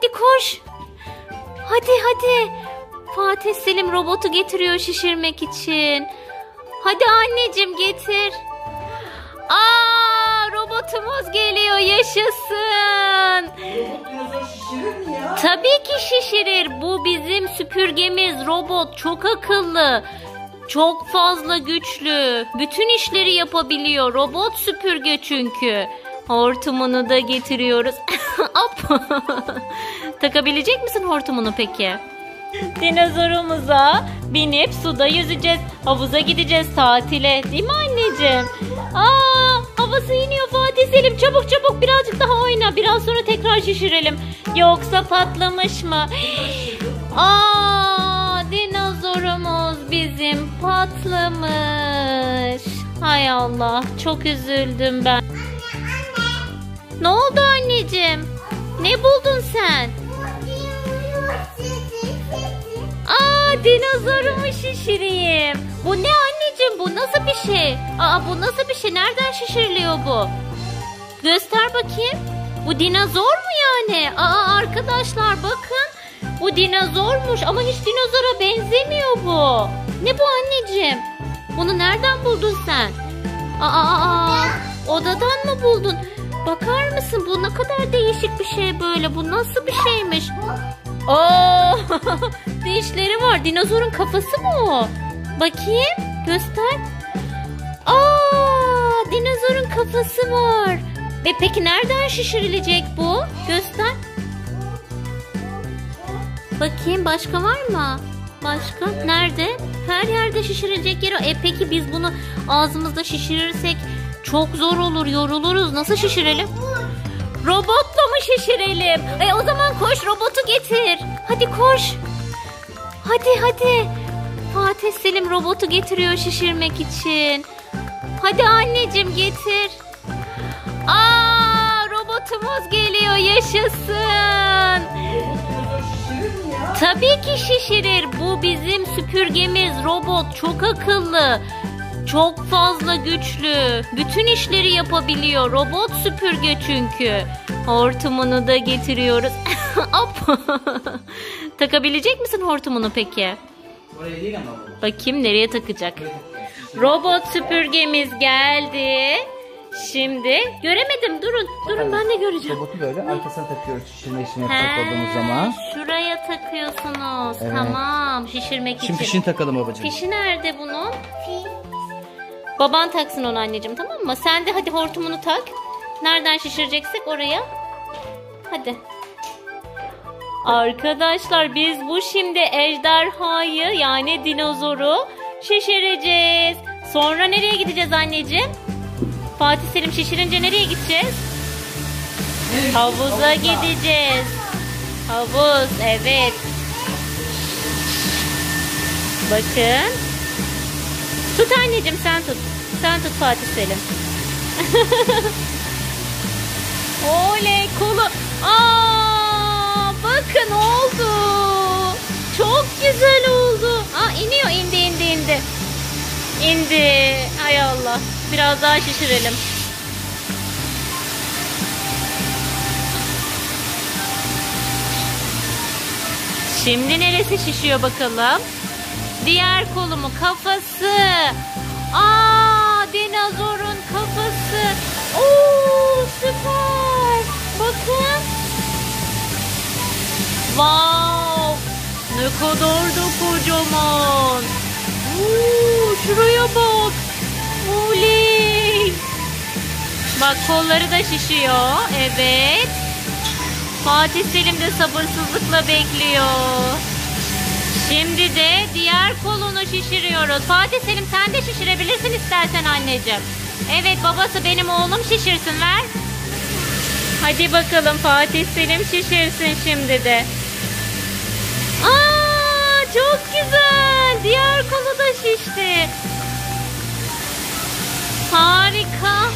Hadi koş. Hadi. Fatih Selim robotu getiriyor şişirmek için. Hadi anneciğim getir. Robotumuz geliyor, yaşasın. Robot dinozor şişirir mi ya? Tabii ki şişirir. Bu bizim süpürgemiz. Robot çok akıllı. Çok fazla güçlü. Bütün işleri yapabiliyor. Robot süpürge çünkü. Hortumunu da getiriyoruz. Hop. Takabilecek misin hortumunu peki? Dinozorumuza binip suda yüzeceğiz. Havuza gideceğiz tatile. Değil mi anneciğim? Havası iniyor Fatih Selim. Çabuk birazcık daha oyna. Biraz sonra tekrar şişirelim. Yoksa patlamış mı? Dinozorumuz bizim patlamış. Hay Allah, çok üzüldüm ben. Ne oldu anneciğim? Ne buldun sen? Dinozorumu şişireyim. Bu ne anneciğim? Bu nasıl bir şey? Bu nasıl bir şey? Nereden şişiriliyor bu? Göster bakayım. Bu dinozor mu yani? Arkadaşlar bakın. Bu dinozormuş ama hiç dinozora benzemiyor bu. Ne bu anneciğim? Bunu nereden buldun sen? Odadan mı buldun? Bakar mısın? Bu ne kadar değişik bir şey böyle. Bu nasıl bir şeymiş? Dişleri var. Dinozorun kafası mı o? Bakayım. Göster. Dinozorun kafası var. Peki nereden şişirilecek bu? Göster. Bakayım başka var mı? Başka? Nerede? Her yerde şişirilecek yeri. Peki biz bunu ağzımızda şişirirsek çok zor olur, yoruluruz. Nasıl şişirelim? Robotla mı şişirelim? O zaman koş, robotu getir. Hadi koş. Hadi. Fatih Selim robotu getiriyor şişirmek için. Hadi anneciğim getir. Robotumuz geliyor, yaşasın. Robot dinozor şişirir mi ya? Tabii ki şişirir. Bu bizim süpürgemiz. Robot çok akıllı. Çok fazla güçlü. Bütün işleri yapabiliyor. Robot süpürge çünkü. Hortumunu da getiriyoruz. Hop. Takabilecek misin hortumunu peki? Oraya değil ama bu. Bakayım nereye takacak. Robot süpürgemiz geldi. Şimdi göremedim. Durun ben de göreceğim. Robotu böyle arkasına takıyoruz şişirme işini yapacak olduğumuz zaman. Şuraya takıyorsunuz. Evet. Tamam, şişirmek için. Şimdi fişini takalım babacığım. Fişi nerede bunun? Baban taksın onu anneciğim, tamam mı? Sen de hadi hortumunu tak. Nereden şişireceksek oraya. Hadi. Arkadaşlar biz bu şimdi ejderhayı yani dinozoru şişireceğiz. Sonra nereye gideceğiz anneciğim? Fatih Selim şişirince nereye gideceğiz? Havuza gideceğiz. Havuz, evet. Bakın. Tut anneciğim, sen tut. Sen tut Fatih Selim. Oley, kolu. Bakın oldu. Çok güzel oldu. İniyor, indi. İndi. Hay Allah. Biraz daha şişirelim. Şimdi neresi şişiyor bakalım? Diğer kolumu, kafası. Dinozorun kafası. Süper. Bakın. Wow. Ne kadar da kocaman. Şuraya bak. Oley. Bak kolları da şişiyor. Evet. Fatih Selim de sabırsızlıkla bekliyor. Şimdi de diğer kolunu şişiriyoruz. Fatih Selim sen de şişirebilirsin istersen anneciğim. Evet, babası benim oğlum şişirsin, ver. Hadi bakalım Fatih Selim şişirsin şimdi de. Çok güzel. Diğer kolu da şişti. Harika.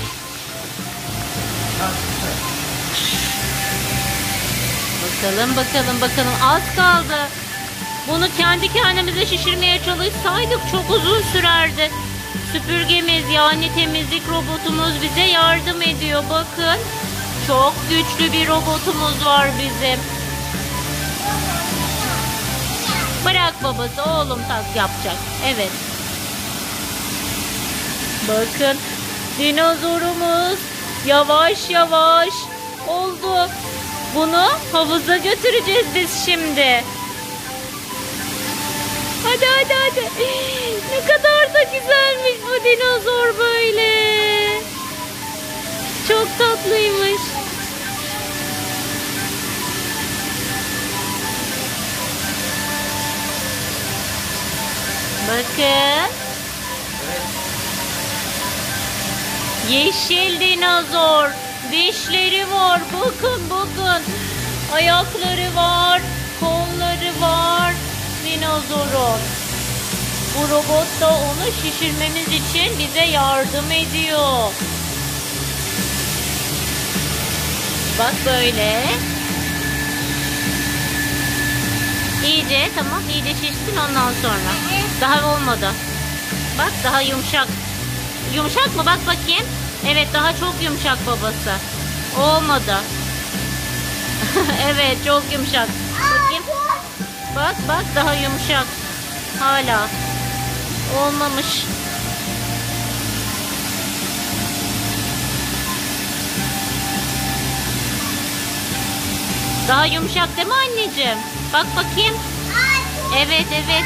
Bakalım. Az kaldı. Bunu kendi kendimize şişirmeye çalışsaydık çok uzun sürerdi. Süpürgemiz yani temizlik robotumuz bize yardım ediyor. Bakın. Çok güçlü bir robotumuz var bizim. Bırak babası, oğlum tak yapacak. Evet. Bakın dinozorumuz yavaş yavaş oldu. Bunu havuza götüreceğiz biz şimdi. Hadi hadi hadi. Ne kadar da güzelmiş bu dinozor böyle. Çok tatlıymış. Bakın. Yeşil dinozor. Dişleri var. Bakın bakın. Ayakları var. Kolları var. Dinozorun. Bu robot da onu şişirmemiz için bize yardım ediyor. Bak böyle. İyice tamam, iyice şişsin ondan sonra. Daha olmadı. Bak daha yumuşak. Yumuşak mı? Bak bakayım. Evet daha çok yumuşak babası. Olmadı. Evet çok yumuşak. Bakayım. Bak bak daha yumuşak. Hala. Olmamış. Daha yumuşak değil mi anneciğim? Bak bakayım. Evet evet.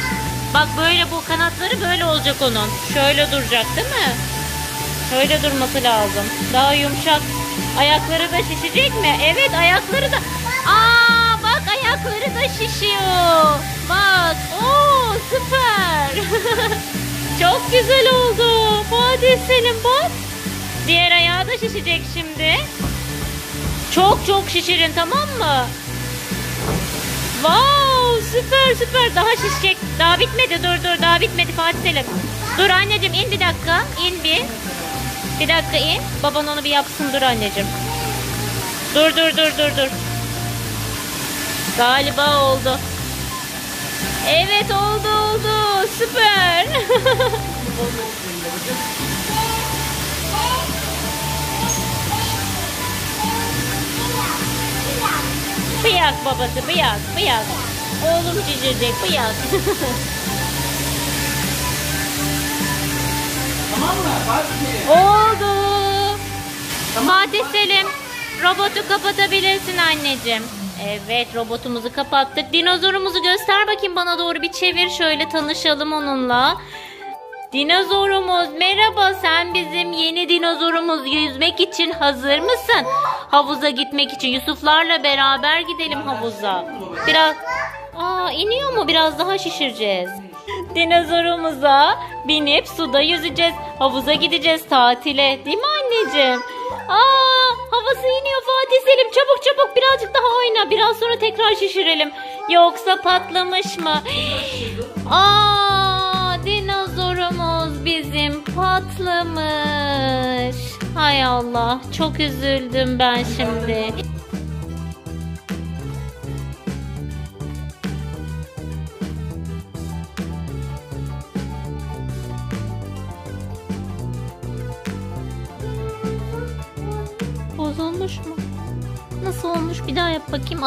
Bak böyle bu kanatları böyle olacak onun. Şöyle duracak değil mi? Şöyle durması lazım. Daha yumuşak. Ayakları da şişecek mi? Evet ayakları da. Aa bak ayakları da şişiyor. Bak. Oo süper. Çok güzel oldu. Fatih Selim bak. Diğer ayağı da şişecek şimdi. Çok çok şişirin tamam mı? Wow süper süper. Daha şişecek. Daha bitmedi. Dur daha bitmedi Fatih Selim. Dur anneciğim in bir dakika. İn bir. Bir dakika in. Baban onu bir yapsın. Dur anneciğim. Dur. Galiba oldu. Evet oldu. Süper. Bıyak babası bıyak. Oğlum şişirecek bıyak. Tamam mı? Fatih. Oldu. Tamam. Fatih Selim robotu kapatabilirsin anneciğim. Evet robotumuzu kapattık. Dinozorumuzu göster bakayım bana doğru bir çevir. Şöyle tanışalım onunla. Dinozorumuz merhaba, sen bizim yeni dinozorumuz, yüzmek için hazır mısın? Havuza gitmek için Yusuflarla beraber gidelim havuza. Biraz iniyor mu? Biraz daha şişireceğiz. Dinozorumuza binip suda yüzeceğiz. Havuza gideceğiz tatile. Değil mi anneciğim? Havası iniyor Fatih Selim. Çabuk birazcık daha oyna. Biraz sonra tekrar şişirelim. Yoksa patlamış mı? Dinozorumuz bizim patlamış. Hay Allah. Çok üzüldüm ben şimdi. Bozulmuş mu? Nasıl olmuş? Bir daha yap bakayım.